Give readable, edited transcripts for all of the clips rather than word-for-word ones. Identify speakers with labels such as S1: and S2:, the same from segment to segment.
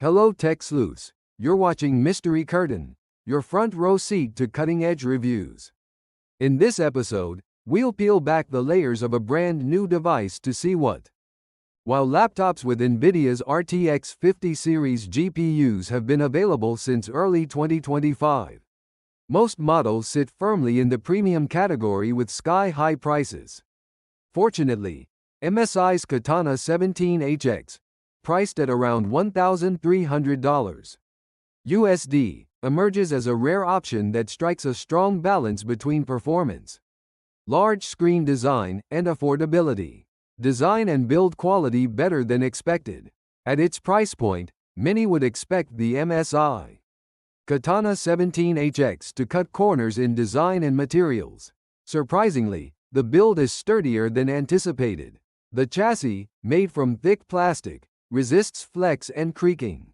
S1: Hello Tech Sleuths, you're watching Mystery Curtain, your front row seat to cutting-edge reviews. In this episode, we'll peel back the layers of a brand new device to see what. While laptops with NVIDIA's RTX 50 series GPUs have been available since early 2025, most models sit firmly in the premium category with sky-high prices. Fortunately, MSI's Katana 17HX, priced at around $1,300 USD, emerges as a rare option that strikes a strong balance between performance, large screen design, and affordability. Design and build quality better than expected. At its price point, many would expect the MSI Katana 17HX to cut corners in design and materials. Surprisingly, the build is sturdier than anticipated. The chassis, made from thick plastic, resists flex and creaking,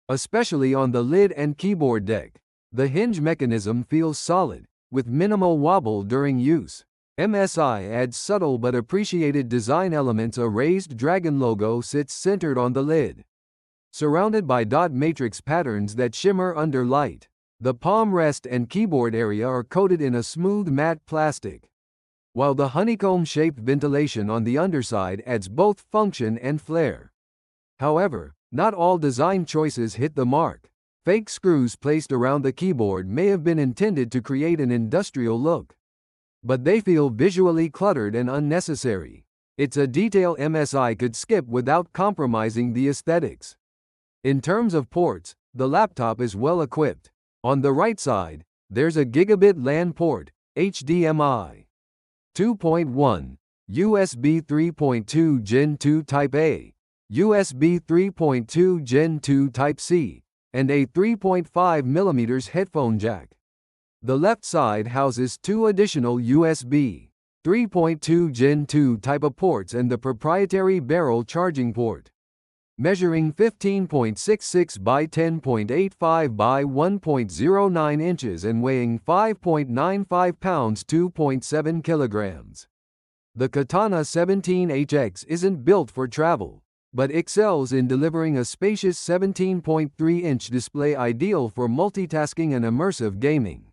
S1: especially on the lid and keyboard deck. The hinge mechanism feels solid, with minimal wobble during use. MSI adds subtle but appreciated design elements. A raised dragon logo sits centered on the lid, surrounded by dot matrix patterns that shimmer under light. The palm rest and keyboard area are coated in a smooth matte plastic, while the honeycomb-shaped ventilation on the underside adds both function and flair. However, not all design choices hit the mark. Fake screws placed around the keyboard may have been intended to create an industrial look, but they feel visually cluttered and unnecessary. It's a detail MSI could skip without compromising the aesthetics. In terms of ports, the laptop is well equipped. On the right side, there's a gigabit LAN port, HDMI 2.1, USB 3.2 Gen 2 Type A, USB 3.2 Gen 2 Type-C, and a 3.5mm headphone jack. The left side houses two additional USB 3.2 Gen 2 Type-A ports and the proprietary barrel charging port. Measuring 15.66 by 10.85 by 1.09 inches and weighing 5.95 pounds 2.7 kilograms. The Katana 17HX isn't built for travel, but excels in delivering a spacious 17.3-inch display ideal for multitasking and immersive gaming.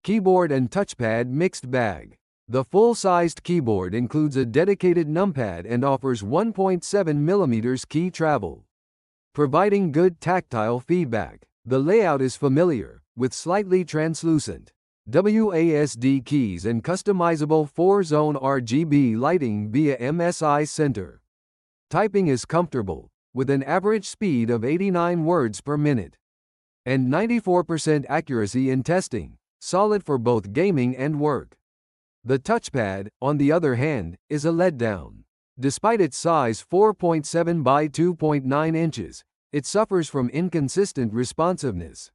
S1: Keyboard and touchpad mixed bag. The full-sized keyboard includes a dedicated numpad and offers 1.7mm key travel, providing good tactile feedback. The layout is familiar, with slightly translucent WASD keys and customizable 4-zone RGB lighting via MSI Center. Typing is comfortable, with an average speed of 89 words per minute, and 94% accuracy in testing, solid for both gaming and work. The touchpad, on the other hand, is a letdown. Despite its size 4.7 by 2.9 inches, it suffers from inconsistent responsiveness,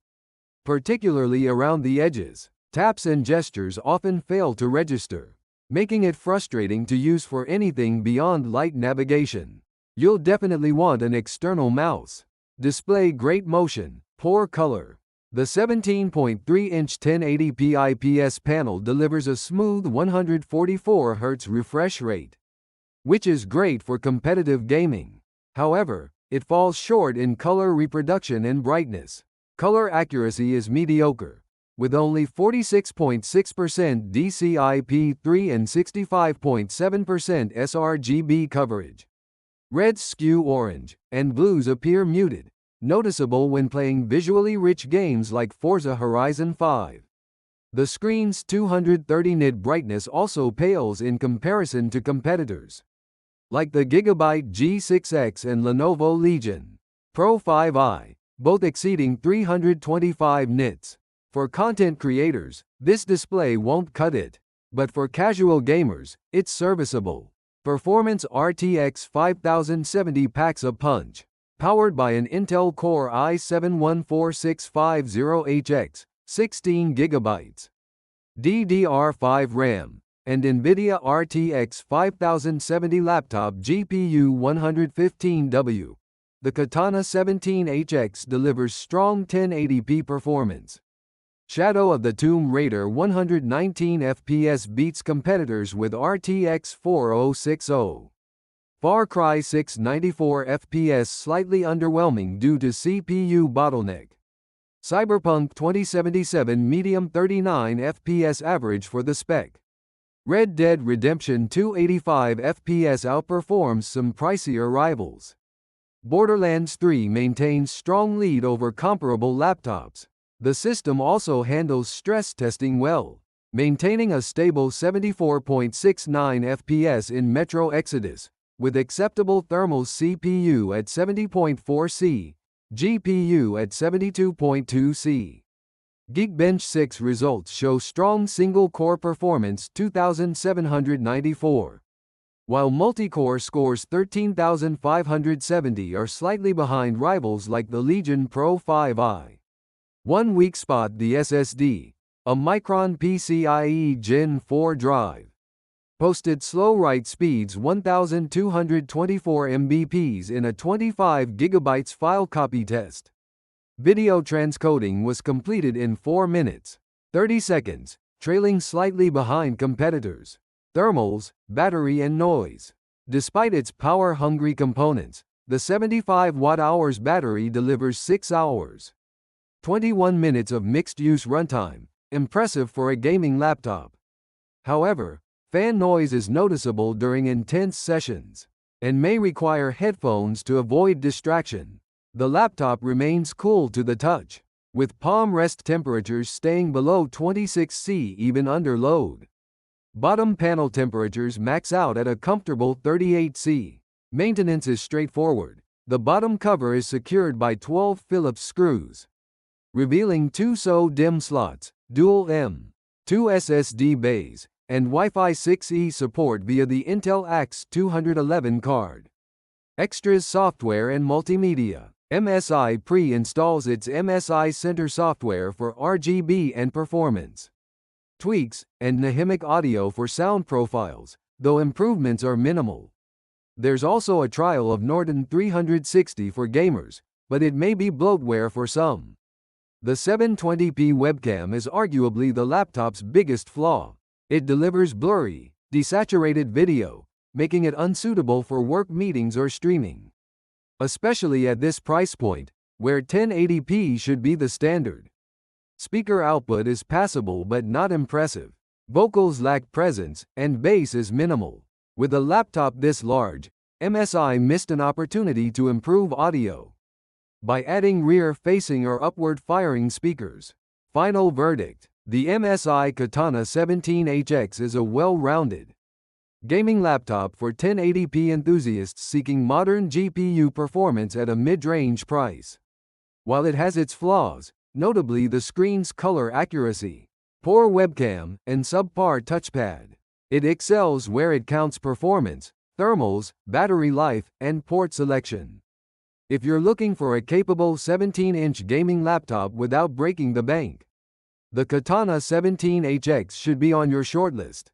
S1: particularly around the edges. Taps and gestures often fail to register, making it frustrating to use for anything beyond light navigation. You'll definitely want an external mouse. Display great motion, poor color. The 17.3-inch 1080p IPS panel delivers a smooth 144 Hz refresh rate, which is great for competitive gaming. However, it falls short in color reproduction and brightness. Color accuracy is mediocre, with only 46.6% DCI-P3 and 65.7% sRGB coverage. Reds skew orange, and blues appear muted, noticeable when playing visually rich games like Forza Horizon 5. The screen's 230 nit brightness also pales in comparison to competitors, like the Gigabyte G6X and Lenovo Legion Pro 5i, both exceeding 325 nits. For content creators, this display won't cut it, but for casual gamers, it's serviceable. Performance RTX 5070 packs a punch. Powered by an Intel Core i7-14650HX, 16GB DDR5 RAM, and NVIDIA RTX 5070 laptop GPU 115W, the Katana 17HX delivers strong 1080p performance. Shadow of the Tomb Raider 119 FPS beats competitors with RTX 4060. Far Cry 6 94 FPS slightly underwhelming due to CPU bottleneck. Cyberpunk 2077 medium 39 FPS average for the spec. Red Dead Redemption 2 85 FPS outperforms some pricier rivals. Borderlands 3 maintains strong lead over comparable laptops. The system also handles stress testing well, maintaining a stable 74.69 FPS in Metro Exodus, with acceptable thermals CPU at 70.4 C, GPU at 72.2 C. Geekbench 6 results show strong single-core performance 2794, while multi-core scores 13,570 are slightly behind rivals like the Legion Pro 5i. One weak spot: the SSD, a Micron PCIe Gen 4 drive, posted slow write speeds 1224 Mbps in a 25 GB file copy test. Video transcoding was completed in 4 minutes, 30 seconds, trailing slightly behind competitors. Thermals, battery and noise. Despite its power-hungry components, the 75 Wh battery delivers 6 hours. 21 minutes of mixed-use runtime, impressive for a gaming laptop. However, fan noise is noticeable during intense sessions, and may require headphones to avoid distraction. The laptop remains cool to the touch, with palm rest temperatures staying below 26 C even under load. Bottom panel temperatures max out at a comfortable 38 C. Maintenance is straightforward. The bottom cover is secured by 12 Phillips screws, revealing 2 SO-DIMM slots, dual M.2 SSD bays, and Wi-Fi 6E support via the Intel AX 211 card. Extras: software and multimedia. MSI pre-installs its MSI Center software for RGB and performance tweaks, and Nahimic audio for sound profiles, though improvements are minimal. There's also a trial of Norton 360 for gamers, but it may be bloatware for some. The 720p webcam is arguably the laptop's biggest flaw. It delivers blurry, desaturated video, making it unsuitable for work meetings or streaming, especially at this price point, where 1080p should be the standard. Speaker output is passable but not impressive. Vocals lack presence, and bass is minimal. With a laptop this large, MSI missed an opportunity to improve audio by adding rear-facing or upward-firing speakers. Final verdict: the MSI Katana 17HX is a well-rounded gaming laptop for 1080p enthusiasts seeking modern GPU performance at a mid-range price. While it has its flaws, notably the screen's color accuracy, poor webcam, and subpar touchpad, it excels where it counts: performance, thermals, battery life, and port selection. If you're looking for a capable 17-inch gaming laptop without breaking the bank, the Katana 17HX should be on your shortlist.